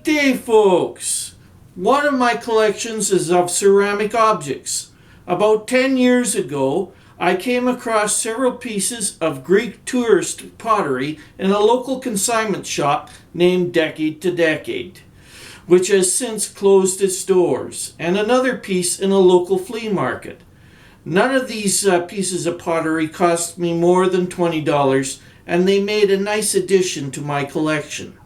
Good day, folks! One of my collections is of ceramic objects. About 10 years ago, I came across several pieces of Greek tourist pottery in a local consignment shop named Decade to Decade, which has since closed its doors, and another piece in a local flea market. None of these pieces of pottery cost me more than $20, and they made a nice addition to my collection.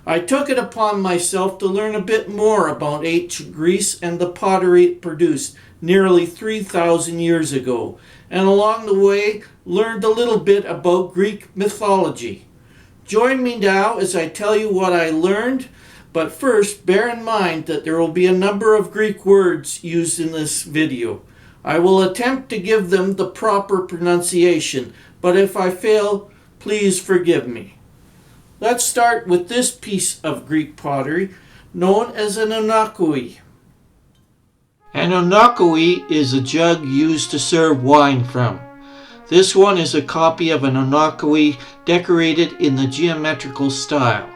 I took it upon myself to learn a bit more about ancient Greece and the pottery it produced nearly 3,000 years ago, and along the way learned a little bit about Greek mythology. Join me now as I tell you what I learned, but first bear in mind that there will be a number of Greek words used in this video. I will attempt to give them the proper pronunciation, but if I fail, please forgive me. Let's start with this piece of Greek pottery known as an onakoi. An onakoi is a jug used to serve wine from. This one is a copy of an onakoi decorated in the geometrical style.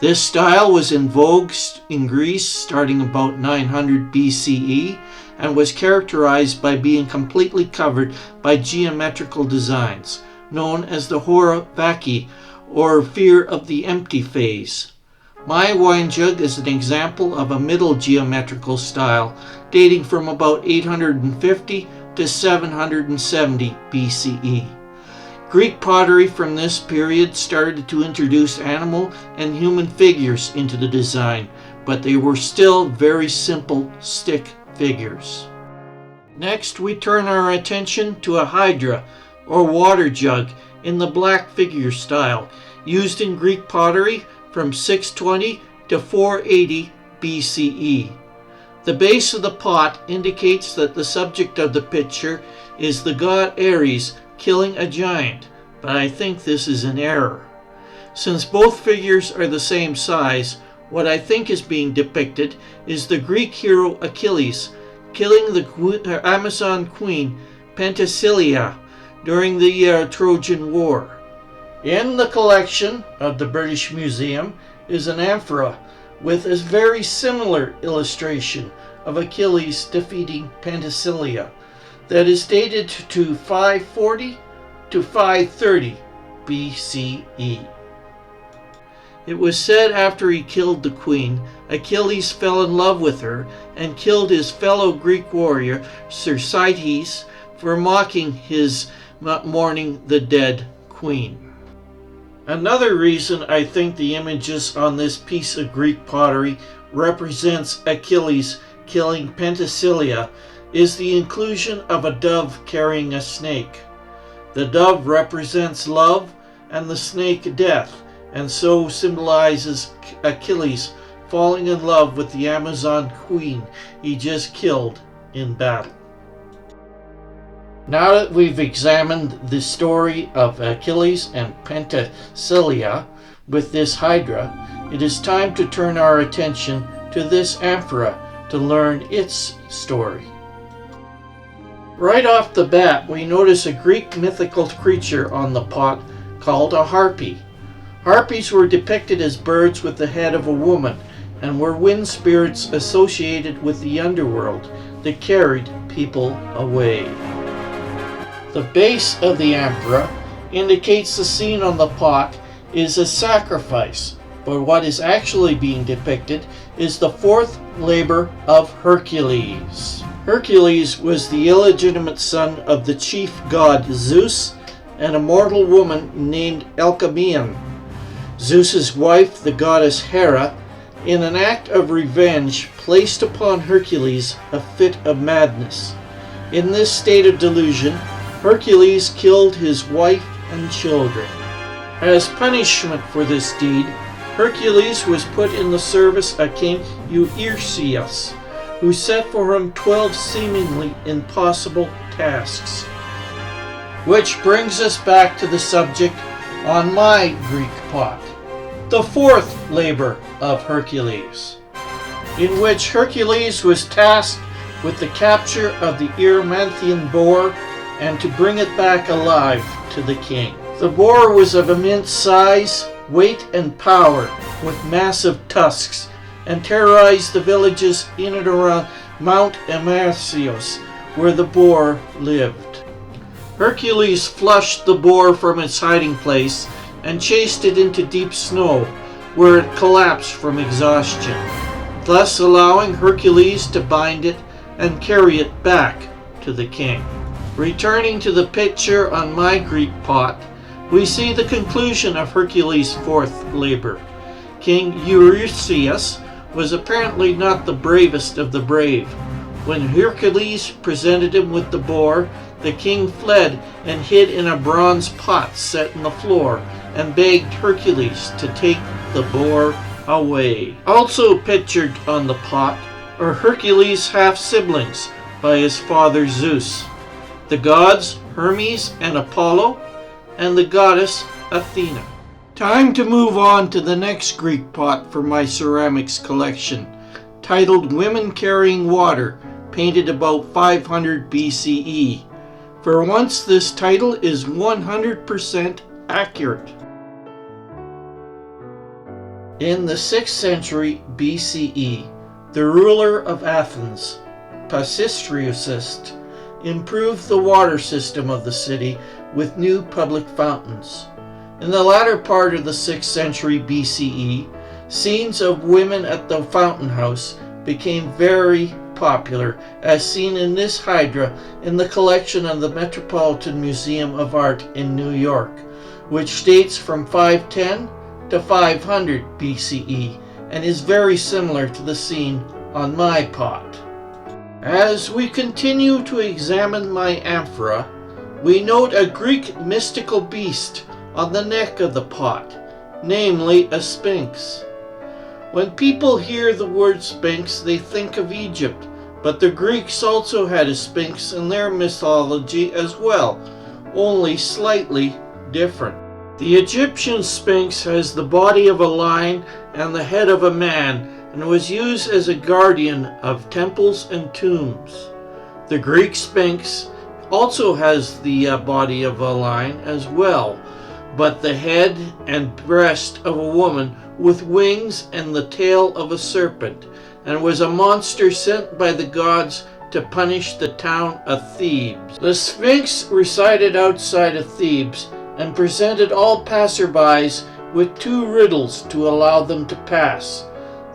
This style was in vogue in Greece starting about 900 BCE and was characterized by being completely covered by geometrical designs, known as the hora vacui, or fear of the empty phase. My wine jug is an example of a middle geometrical style dating from about 850 to 770 BCE. Greek pottery from this period started to introduce animal and human figures into the design, but they were still very simple stick figures. Next, we turn our attention to a hydra, or water jug, in the black figure style, used in Greek pottery from 620 to 480 BCE. The base of the pot indicates that the subject of the picture is the god Ares killing a giant, but I think this is an error. Since both figures are the same size, what I think is being depicted is the Greek hero Achilles killing the Amazon queen Penthesilea during the Trojan War. In the collection of the British Museum is an amphora with a very similar illustration of Achilles defeating Penthesilea that is dated to 540 to 530 BCE. It was said after he killed the queen, Achilles fell in love with her and killed his fellow Greek warrior Thersites for mocking his mourning the dead queen. Another reason I think the images on this piece of Greek pottery represents Achilles killing Penthesilea is the inclusion of a dove carrying a snake. The dove represents love and the snake death, and so symbolizes Achilles falling in love with the Amazon queen he just killed in battle. Now that we've examined the story of Achilles and Penthesilea with this hydra, it is time to turn our attention to this amphora to learn its story. Right off the bat, we notice a Greek mythical creature on the pot called a harpy. Harpies were depicted as birds with the head of a woman and were wind spirits associated with the underworld that carried people away. The base of the amphora indicates the scene on the pot is a sacrifice, but what is actually being depicted is the fourth labor of Hercules. Hercules was the illegitimate son of the chief god Zeus and a mortal woman named Alcmaeon. Zeus's wife, the goddess Hera, in an act of revenge, placed upon Hercules a fit of madness. In this state of delusion, Hercules killed his wife and children. As punishment for this deed, Hercules was put in the service of King Eurystheus, who set for him 12 seemingly impossible tasks. Which brings us back to the subject on my Greek pot, the fourth labor of Hercules, in which Hercules was tasked with the capture of the Erymanthian boar and to bring it back alive to the king. The boar was of immense size, weight, and power, with massive tusks and terrorized the villages in and around Mount Emarcios, where the boar lived. Hercules flushed the boar from its hiding place and chased it into deep snow, where it collapsed from exhaustion, thus allowing Hercules to bind it and carry it back to the king. Returning to the picture on my Greek pot, we see the conclusion of Hercules' fourth labor. King Eurystheus was apparently not the bravest of the brave. When Hercules presented him with the boar, the king fled and hid in a bronze pot set in the floor and begged Hercules to take the boar away. Also pictured on the pot are Hercules' half-siblings by his father Zeus, the gods Hermes and Apollo, and the goddess Athena. Time to move on to the next Greek pot for my ceramics collection, titled Women Carrying Water, painted about 500 BCE. For once, this title is 100% accurate. In the 6th century BCE, the ruler of Athens, Pisistratus, improved the water system of the city with new public fountains. In the latter part of the 6th century BCE, scenes of women at the fountain house became very popular, as seen in this hydra in the collection of the Metropolitan Museum of Art in New York, which dates from 510 to 500 BCE and is very similar to the scene on my pot. As we continue to examine my amphora, we note a Greek mystical beast on the neck of the pot, namely a sphinx. When people hear the word sphinx, they think of Egypt, but the Greeks also had a sphinx in their mythology as well, only slightly different. The Egyptian sphinx has the body of a lion and the head of a man, and was used as a guardian of temples and tombs. The Greek sphinx also has the body of a lion as well, but the head and breast of a woman with wings and the tail of a serpent, and was a monster sent by the gods to punish the town of Thebes. The Sphinx resided outside of Thebes and presented all passerbys with 2 riddles to allow them to pass.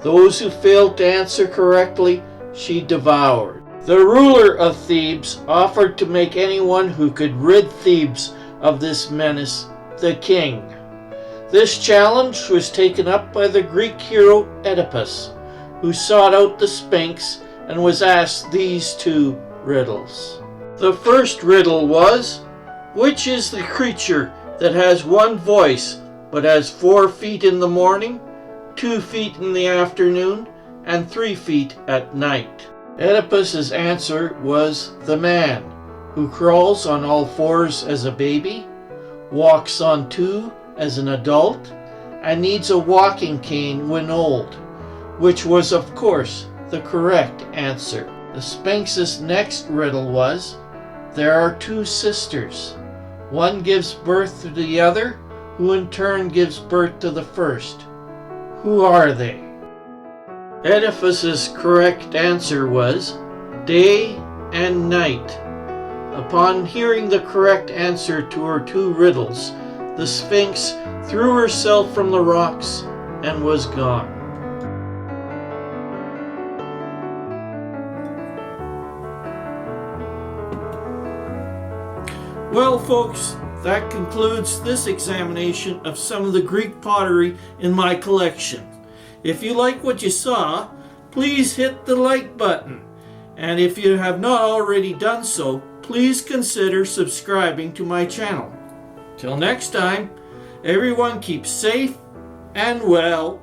Those who failed to answer correctly, she devoured. The ruler of Thebes offered to make anyone who could rid Thebes of this menace the king. This challenge was taken up by the Greek hero Oedipus, who sought out the Sphinx and was asked these 2 riddles. The first riddle was, which is the creature that has 1 voice but has 4 feet in the morning, 2 feet in the afternoon, and 3 feet at night? Oedipus's answer was the man, who crawls on all 4s as a baby, walks on 2 as an adult, and needs a walking cane when old, which was of course the correct answer. The Sphinx's next riddle was, there are 2 sisters. One gives birth to the other, who in turn gives birth to the first. Who are they? Oedipus's correct answer was day and night. Upon hearing the correct answer to her 2 riddles, the Sphinx threw herself from the rocks and was gone. Well, folks, that concludes this examination of some of the Greek pottery in my collection. If you like what you saw, please hit the like button. And if you have not already done so, please consider subscribing to my channel. Till next time, everyone keep safe and well.